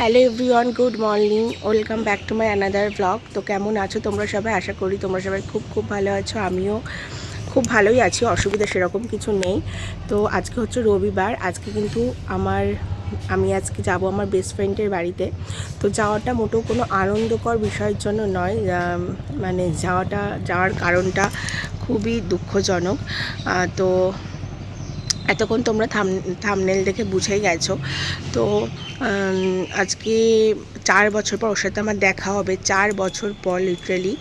Hello everyone, good morning, welcome back to my another blog. তো কেমন আছো তোমরা সবাই? আশা করি তোমরা সবাই খুব খুব ভালো আছো। আমিও খুব ভালোই আছি, অসুবিধা সেরকম কিছু নেই। তো আজকে হচ্ছে রবিবার। আজকে কিন্তু আমি আজকে যাব আমার বেস্ট ফ্রেন্ডের বাড়িতে। তো যাওয়াটা মোটেও কোনো আনন্দকর বিষয়ের জন্য নয়, মানে যাওয়ার কারণটা খুবই দুঃখজনক। তো এতক্ষণ তোমরা থামনেল দেখে বুঝেই গেছো। তো আজকে 4 বছর পর ওর সাথে আমার দেখা হবে। 4 বছর পর লিটারেলি।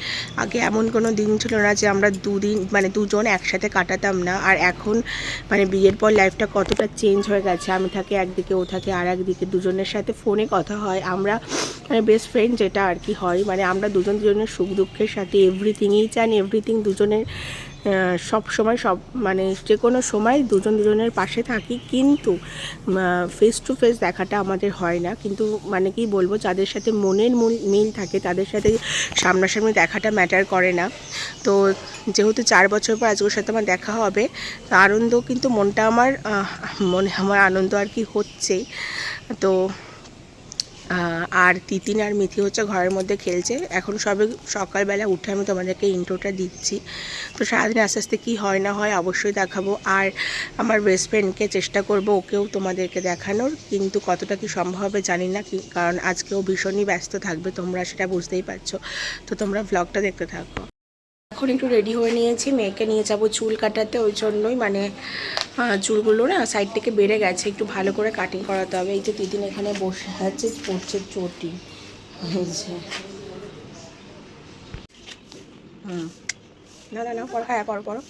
আগে এমন কোনো দিন ছিল না যে আমরা দুজন একসাথে কাটাতাম না। আর এখন মানে বিয়ের পর লাইফটা কতটা চেঞ্জ হয়ে গেছে। আমি থাকি একদিকে, ও থাকে আর একদিকে, দুজনের সাথে ফোনে কথা হয়। আমরা মানে বেস্ট ফ্রেন্ড যেটা আর কি হয়, মানে আমরা দুজনের সুখ দুঃখের সাথে এভরিথিং, ইচ অ্যান্ড এভরিথিং দুজনের সব সময় মানে যে কোনো সময় দুজনের পাশে থাকি। কিন্তু ফেস টু ফেস দেখাটা আমাদের হয় না। কিন্তু মানে কি বলবো, যাদের সাথে মনের মিল থাকে তাদের সাথে সামনাসামনি দেখাটা ম্যাটার করে না। তো যেহেতু 4 বছর পর আজকের সাথে আমার দেখা হবে, আনন্দ কিন্তু আমার আনন্দ আর কি হচ্ছেই। তো আর তিতিন আর মিথি হচ্ছে ঘরের মধ্যে খেলছে। এখন সবে সকালবেলা উঠে আমি তোমাদেরকে ইন্ট্রোটা দিচ্ছি। তো সারাদিন আস্তে আস্তে কী হয় না হয় অবশ্যই দেখাবো। আর আমার বেস্ট ফ্রেন্ডকে চেষ্টা করব ওকেও তোমাদেরকে দেখানোর, কিন্তু কতটা কি সম্ভব হবে জানি না, কারণ আজকেও ভীষণই ব্যস্ত থাকবে, তোমরা সেটা বুঝতেই পারছো। তো তোমরা ব্লগটা দেখতে থাকো। এখন একটু রেডি হয়ে নিয়েছি, মেয়েকে নিয়ে যাব চুল কাটাতে। ওই জন্যই মানে চুলগুলো না সাইড থেকে বেড়ে গেছে, একটু ভালো করে কাটিং করাতে হবে। এই যে দিদিন এখানে বসে আছে, পড়ছে চটি। না না না, পড়ো, হ্যাঁ পড়ো পড়ো।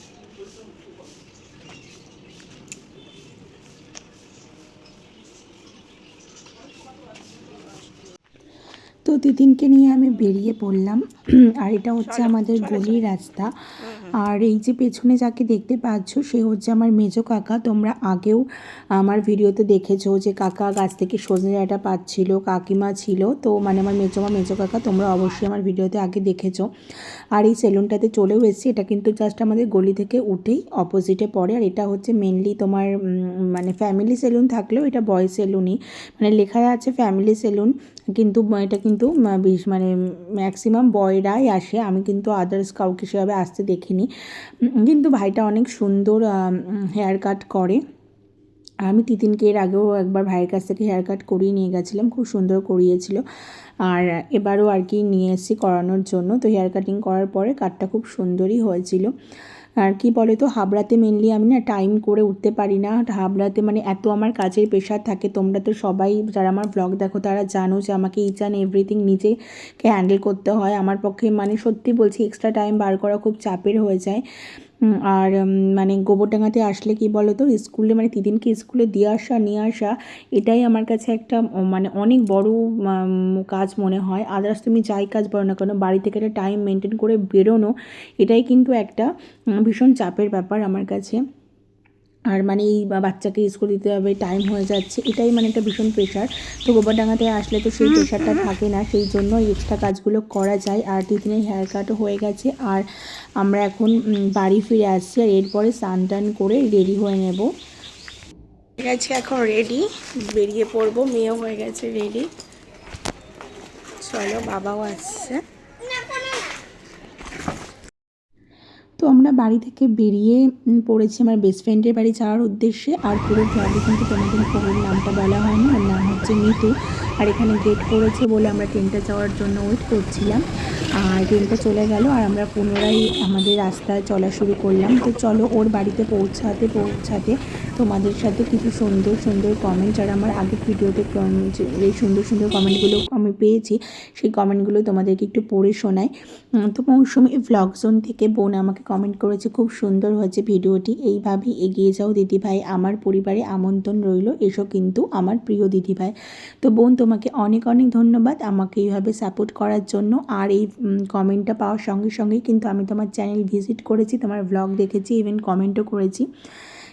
তো তিতিনকে নিয়ে আমি বেরিয়ে পড়লাম। আর এটা হচ্ছে আমাদের গলির রাস্তা। আর এই যে পেছনে যাকে দেখতে পাচ্ছ সে হচ্ছে আমার মেজো কাকা। তোমরা আগেও আমার ভিডিওতে দেখেছো যে কাকা গাছ থেকে সজনে ডাঁটা পাচ্ছিল, কাকিমা ছিল। তো মানে আমার মেজো কাকা তোমরা অবশ্যই আমার ভিডিওতে আগে দেখেছো। আর এই সেলুনটাতে চলেও এসেছি। এটা কিন্তু জাস্ট আমাদের গলি থেকে উঠেই অপোজিটে পড়ে। আর এটা হচ্ছে মেনলি তোমার মানে ফ্যামিলি সেলুন থাকলেও এটা বয়েজ সেলুনই, মানে লেখা আছে ফ্যামিলি সেলুন, কিন্তু এটা কিন্তু মানে ম্যাক্সিমাম বয়রাই আসে। আমি কিন্তু আদার্স কাউকে সেভাবে আসতে দেখিনি। কিন্তু ভাইটা অনেক সুন্দর হেয়ার কাট করে। আমি তিতিনকে এর আগেও একবার ভাইয়ের কাছ থেকে হেয়ার কাট করিয়ে নিয়ে গেছিলাম, খুব সুন্দর করিয়েছিল। আর এবারও আর কি নিয়ে এসেছি করানোর জন্য। তো হেয়ার কাটিং করার পরে কাটটা খুব সুন্দরই হয়েছিল। আর কি বলে তো, হাবড়াতে মেনলি আমি না টাইম করে উঠতে পারি না। হাবড়াতে মানে এত আমার কাজের প্রেশার থাকে। তোমরা তো সবাই যারা আমার ব্লগ দেখো তারা জানো যে আমাকে ইচ অ্যান্ড এভরিথিং নিজেকে হ্যান্ডেল করতে হয়। আমার পক্ষে মানে সত্যি বলছি এক্সট্রা টাইম বার করা খুব চাপের হয়ে যায়। আর মানে গোবরডাঙ্গাতে আসলে কি বলো তো, স্কুলে মানে তিতিনকে স্কুলে দিয়ে আসা নিয়ে আসা, এটাই আমার কাছে একটা মানে অনেক বড় কাজ মনে হয়। আদার্স তুমি যাই কাজ বলো না কেন, বাড়ি থেকে একটা টাইম মেনটেন করে বেরোনো, এটাই কিন্তু একটা ভীষণ চাপের ব্যাপার আমার কাছে। আর মানে এই বাচ্চাকে স্কুল দিতে হবে, টাইম হয়ে যাচ্ছে, এটাই মানে একটা ভীষণ প্রেশার। তো গোবরডাঙ্গাতে আসলে তো সেই প্রেশারটা থাকে না, সেই জন্য এক্সট্রা কাজগুলো করা যায়। আর তিতিনের হেয়ার কাটও হয়ে গেছে। আর আমরা এখন বাড়ি ফিরে আসছি। আর এরপরে স্নান টান করে রেডি হয়ে নেব। ঠিক আছে, এখন রেডি, বেরিয়ে পড়বো। মেয়েও হয়ে গেছে রেডি। চলো, বাবাও আসছে। তো আমরা বাড়ি থেকে বেরিয়ে পড়েছি আমার বেস্ট ফ্রেন্ডের বাড়ি যাওয়ার উদ্দেশ্যে। আর পুরো ব্লগে কিন্তু তোমাদের ওর নামটা বলা হয়নি, ওর নাম হচ্ছে মিতু। আর এখানে গেট পড়েছে বলে আমরা ট্রেনটা যাওয়ার জন্য ওয়েট করছিলাম। আর ট্রেনটা চলে গেল আর আমরা পুনরায় আমাদের রাস্তায় চলা শুরু করলাম। তো চলো, ওর বাড়িতে পৌঁছাতে তোমাদের সাথে কিছু সুন্দর সুন্দর কমেন্ট, যারা আমার আগের ভিডিওতে এই সুন্দর সুন্দর কমেন্টগুলো আমি পেয়েছি, সেই কমেন্টগুলো তোমাদেরকে একটু পড়ে শোনাই। তো মৌসুমি ভ্লগ জোন থেকে বোন আমাকে কমেন্ট করেছে, খুব সুন্দর হয়েছে ভিডিওটি, এইভাবেই এগিয়ে যাও দিদিভাই, আমার পরিবারে আমন্ত্রণ রইল, এসো কিন্তু আমার প্রিয় দিদিভাই। তো বোন তোমাকে অনেক অনেক ধন্যবাদ আমাকে এইভাবে সাপোর্ট করার জন্য। আর এই কমেন্টটা পাওয়ার সঙ্গে সঙ্গেই কিন্তু আমি তোমার চ্যানেল ভিজিট করেছি, তোমার ভ্লগ দেখেছি, ইভেন কমেন্টও করেছি।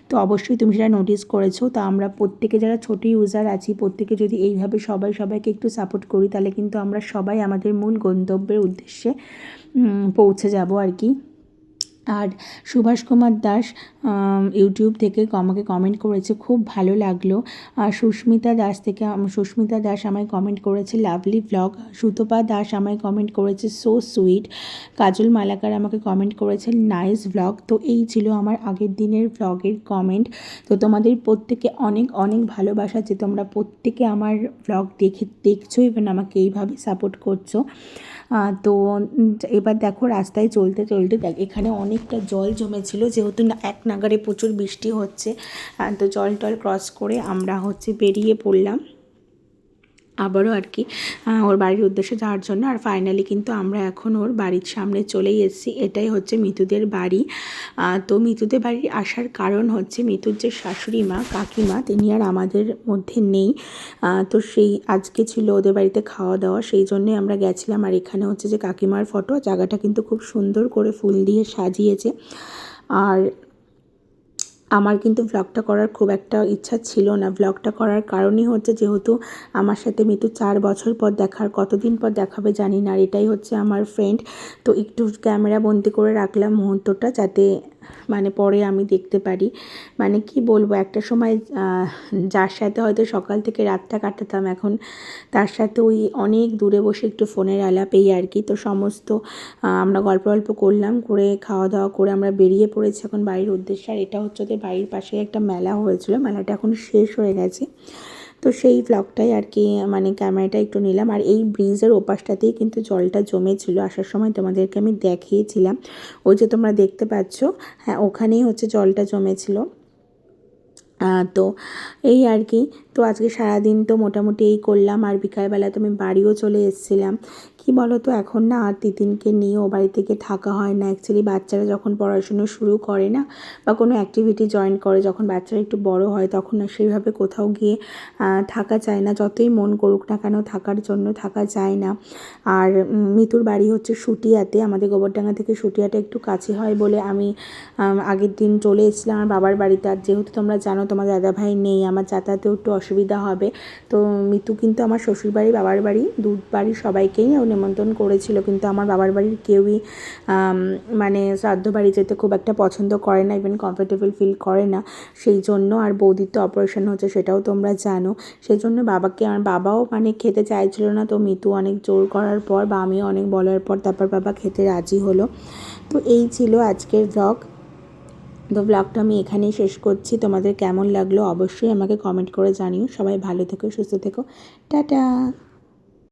তো অবশ্যই তুমি সেটা নোটিস করেছো। তো আমরা প্রত্যেকে যারা ছোট ইউজার আছি, প্রত্যেকে যদি এইভাবে সবাইকে একটু সাপোর্ট করি, তাহলে কিন্তু আমরা সবাই আমাদের মূল গন্তব্যের উদ্দেশ্যে পৌঁছে যাব আর কি। আর সুভাষ কুমার দাস ইউটিউব থেকে আমাকে কমেন্ট করেছে, খুব ভালো লাগলো। সুস্মিতা দাস আমায় কমেন্ট করেছে লাভলি ব্লগ। সুতপা দাস আমায় কমেন্ট করেছে সো সুইট। কাজল মালাকার আমাকে কমেন্ট করেছে নাইস ব্লগ। তো এই ছিল আমার আগের দিনের ব্লগের কমেন্ট। তো তোমাদের প্রত্যেকে অনেক অনেক ভালোবাসা যে তোমরা প্রত্যেকে আমার ব্লগ দেখছো এবং আমাকে এইভাবে সাপোর্ট করছো। তো এবার দেখো রাস্তায় চলতে চলতে এখানে অনেকটা জল জমেছিল, যেহেতু এক নাগাড়ে প্রচুর বৃষ্টি হচ্ছে। তো জল টল ক্রস করে আমরা বেরিয়ে পড়লাম আবারও আর কি ওর বাড়ির উদ্দেশ্যে যাওয়ার জন্য। আর ফাইনালি কিন্তু আমরা এখন ওর বাড়ির সামনে চলেই এসেছি। এটাই মিতুদের বাড়ি। তো মিতুদের বাড়ি আসার কারণ মিতুর যে শাশুড়ি মা কাকিমা তিনি আর আমাদের মধ্যে নেই। তো সেই আজকে ছিল ওদের বাড়িতে খাওয়া দাওয়া, সেই জন্যই আমরা গেছিলাম। আর এখানে যে কাকিমার ফটো, জায়গাটা কিন্তু খুব সুন্দর করে ফুল দিয়ে সাজিয়েছে। আর আমার কিন্তু ব্লগটা করার খুব একটা ইচ্ছা ছিল না। ব্লগটা করার কারণই যেহেতু আমার সাথে মিতু 4 বছর পর কতদিন পর দেখাবে জানি না। আর এটাই আমার ফ্রেন্ড। তো একটু ক্যামেরা বন্দি করে রাখলাম মুহূর্তটা, যাতে পরে আমি দেখতে পারি। কি বলবো, একটা সময় যার সাথে হয়তো সকাল থেকে রাতটা কাটাতাম, এখন তার সাথে ওই অনেক দূরে বসে একটু ফোনের আলাপ, এই আর কি। তো সমস্ত আমরা গল্প করলাম, করে খাওয়া দাওয়া করে আমরা বেরিয়ে পড়েছি এখন বাড়ির উদ্দেশ্যে। আর এটা ওদের বাড়ির পাশে একটা মেলা হয়েছিল, মেলাটা এখন শেষ হয়ে গেছে। তো সেই ব্লগটাই আর কি ক্যামেরাটা একটু নিলাম। আর এই ব্রিজের ওপাশটাতেই কিন্তু জলটা জমেছিল, আসার সময় তোমাদেরকে আমি দেখিয়েছিলাম। ওই যে তোমরা দেখতে পাচ্ছ, হ্যাঁ ওখানেই জলটা জমেছিল। তো এই আর কি। তো আজকে সারাদিন তো মোটামুটি এই করলাম। আর বিকালবেলা তো আমি বাড়িও চলে এসেছিলাম। কি বলো তো, এখন না আর তিতিনকে নিয়ে ও বাড়ি থেকে থাকা হয় না। অ্যাকচুয়ালি বাচ্চারা যখন পড়াশুনো শুরু করে না, বা কোনো অ্যাক্টিভিটি জয়েন করে, যখন বাচ্চারা একটু বড় হয়, তখন না সেইভাবে কোথাও গিয়ে থাকা যায় না। যতই মন করুক না কেন, থাকার জন্য থাকা যায় না। আর মিতুর বাড়ি শুটিয়াতে, আমাদের গোবরডাঙ্গা থেকে শুটিয়াটা একটু কাছে হয় বলে আমি আগের দিন চলে এসেছিলাম আমার বাবার বাড়িতে। আর যেহেতু তোমরা জানো তোমার দাদাভাই নেই, আমার যাতায়াতেও একটু অসুবিধা হবে। তো মিতু কিন্তু আমার শ্বশুরবাড়ি বাবার বাড়ি দু বাড়ির সবাইকেই নেমন্তন্ন করেছিল, কিন্তু আমার বাবার বাড়ির কেউই শ্রাদ্ধ বাড়ি যেতে খুব একটা পছন্দ করে না, ইভেন কমফোর্টেবল ফিল করে না। সেই জন্য, আর বৌদির তো অপারেশন হচ্ছে সেটাও তোমরা জানো, সেই জন্য আমার বাবাও খেতে চাইছিল না। তো মিতু অনেক জোর করার পর বা আমিও অনেক বলার পর তারপর বাবা খেতে রাজি হলো। তো এই ছিল আজকের ব্লগ। তো ব্লগটা আমি এখানেই শেষ করছি। তোমাদের কেমন লাগলো অবশ্যই আমাকে কমেন্ট করে জানিও। সবাই ভালো থেকো, সুস্থ থেকো, টাটা।